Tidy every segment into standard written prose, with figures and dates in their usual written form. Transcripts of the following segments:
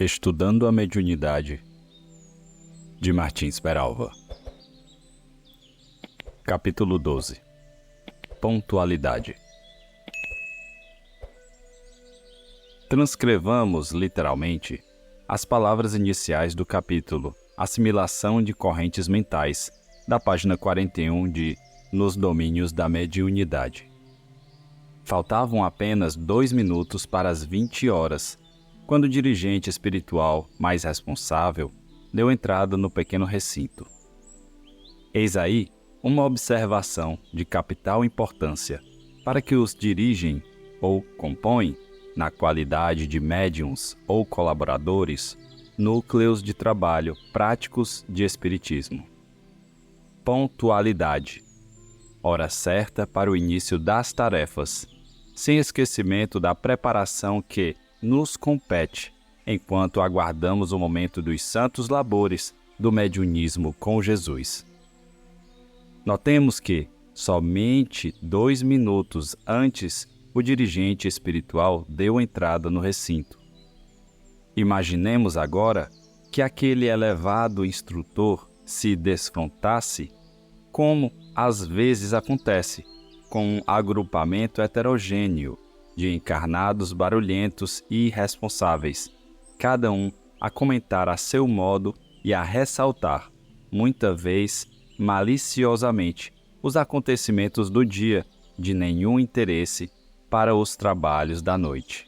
Estudando a Mediunidade, de Martins Peralva. Capítulo 12. Pontualidade. Transcrevamos, literalmente, as palavras iniciais do capítulo Assimilação de Correntes Mentais, da página 41 de Nos Domínios da Mediunidade. Faltavam apenas 2 minutos para as 20 horas, quando o dirigente espiritual mais responsável deu entrada no pequeno recinto. Eis aí uma observação de capital importância para que os dirigem ou compõem, na qualidade de médiuns ou colaboradores, núcleos de trabalho práticos de espiritismo. Pontualidade. Hora certa para o início das tarefas, sem esquecimento da preparação que nos compete, enquanto aguardamos o momento dos santos labores do mediunismo com Jesus. Notemos que, somente 2 minutos antes, o dirigente espiritual deu entrada no recinto. Imaginemos agora que aquele elevado instrutor se desfrontasse, como às vezes acontece, com um agrupamento heterogêneo de encarnados barulhentos e irresponsáveis, cada um a comentar a seu modo e a ressaltar, muita vez maliciosamente, os acontecimentos do dia, de nenhum interesse para os trabalhos da noite.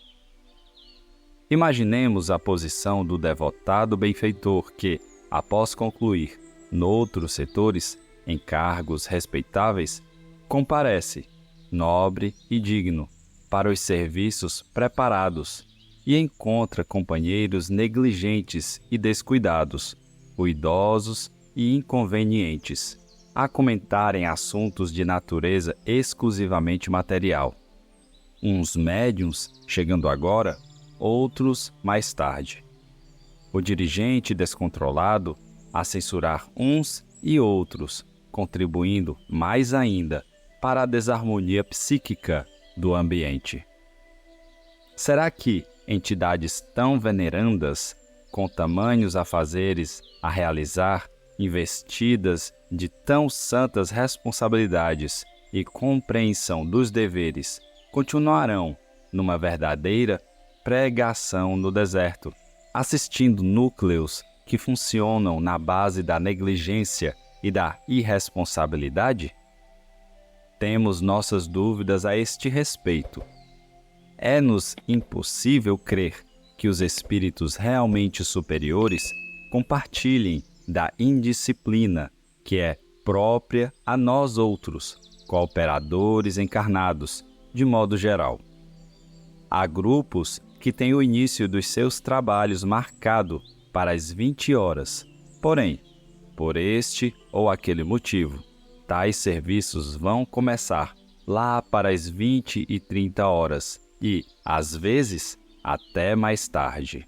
Imaginemos a posição do devotado benfeitor que, após concluir, noutros setores, encargos respeitáveis, comparece, nobre e digno, para os serviços preparados e encontra companheiros negligentes e descuidados, ruidosos e inconvenientes, a comentarem assuntos de natureza exclusivamente material. Uns médiuns chegando agora, outros mais tarde. O dirigente descontrolado a censurar uns e outros, contribuindo mais ainda para a desarmonia psíquica do ambiente. Será que entidades tão venerandas, com tamanhos afazeres a realizar, investidas de tão santas responsabilidades e compreensão dos deveres, continuarão numa verdadeira pregação no deserto, assistindo núcleos que funcionam na base da negligência e da irresponsabilidade? Temos nossas dúvidas a este respeito. É-nos impossível crer que os espíritos realmente superiores compartilhem da indisciplina que é própria a nós outros, cooperadores encarnados, de modo geral. Há grupos que têm o início dos seus trabalhos marcado para as 20 horas, porém, por este ou aquele motivo, tais serviços vão começar lá para as 20 e 30 horas e, às vezes, até mais tarde.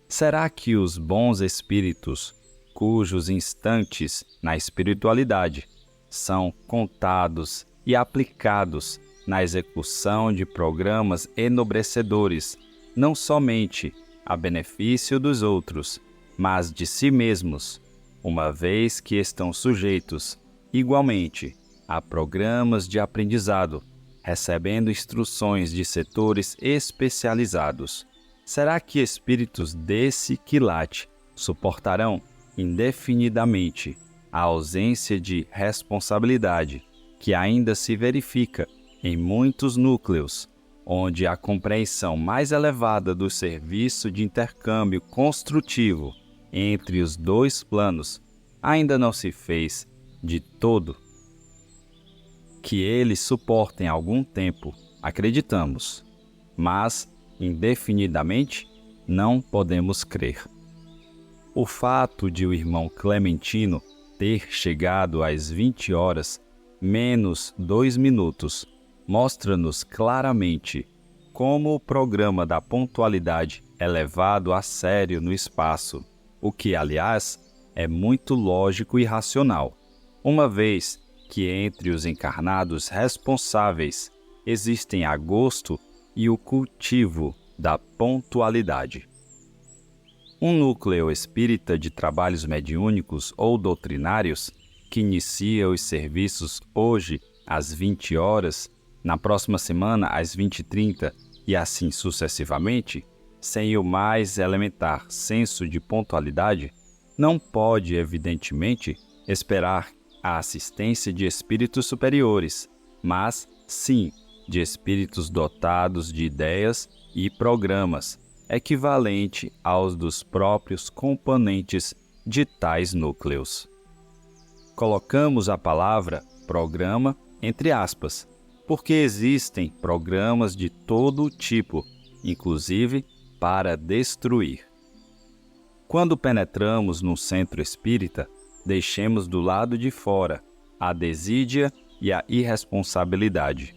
Será que os bons espíritos, cujos instantes na espiritualidade são contados e aplicados na execução de programas enobrecedores, não somente a benefício dos outros, mas de si mesmos, uma vez que estão sujeitos, igualmente, a programas de aprendizado, recebendo instruções de setores especializados, será que espíritos desse quilate suportarão indefinidamente a ausência de responsabilidade que ainda se verifica em muitos núcleos, onde a compreensão mais elevada do serviço de intercâmbio construtivo entre os dois planos ainda não se fez de todo? Que eles suportem algum tempo, acreditamos, mas, indefinidamente, não podemos crer. O fato de o irmão Clementino ter chegado às 20 horas, menos 2 minutos, mostra-nos claramente como o programa da pontualidade é levado a sério no espaço, o que, aliás, é muito lógico e racional, uma vez que entre os encarnados responsáveis existem a gosto e o cultivo da pontualidade. Um núcleo espírita de trabalhos mediúnicos ou doutrinários que inicia os serviços hoje às 20 horas, na próxima semana às 20h30 e assim sucessivamente, sem o mais elementar senso de pontualidade, não pode, evidentemente, esperar a assistência de espíritos superiores, mas, sim, de espíritos dotados de ideias e programas, equivalente aos dos próprios componentes de tais núcleos. Colocamos a palavra programa entre aspas, porque existem programas de todo tipo, inclusive para destruir. Quando penetramos num centro espírita, deixemos do lado de fora a desídia e a irresponsabilidade.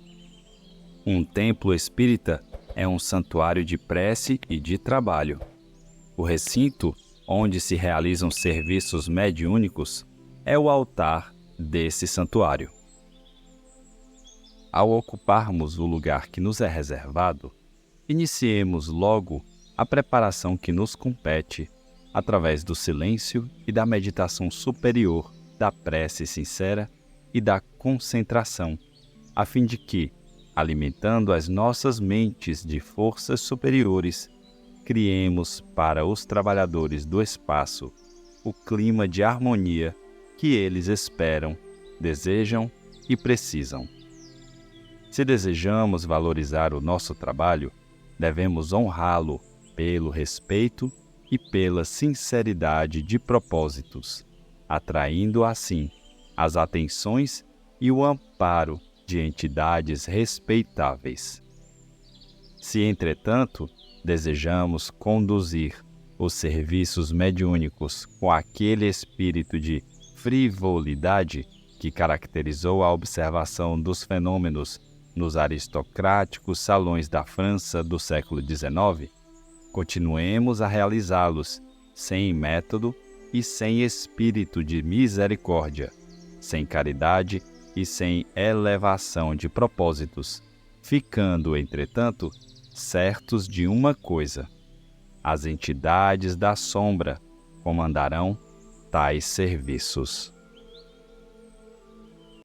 Um templo espírita é um santuário de prece e de trabalho. O recinto, onde se realizam serviços mediúnicos, é o altar desse santuário. Ao ocuparmos o lugar que nos é reservado, iniciemos logo a preparação que nos compete, através do silêncio e da meditação superior, da prece sincera e da concentração, a fim de que, alimentando as nossas mentes de forças superiores, criemos para os trabalhadores do espaço o clima de harmonia que eles esperam, desejam e precisam. Se desejamos valorizar o nosso trabalho, devemos honrá-lo pelo respeito e pela sinceridade de propósitos, atraindo assim as atenções e o amparo de entidades respeitáveis. Se, entretanto, desejamos conduzir os serviços mediúnicos com aquele espírito de frivolidade que caracterizou a observação dos fenômenos nos aristocráticos salões da França do século XIX, continuemos a realizá-los sem método e sem espírito de misericórdia, sem caridade e sem elevação de propósitos, ficando, entretanto, certos de uma coisa: as entidades da sombra comandarão tais serviços.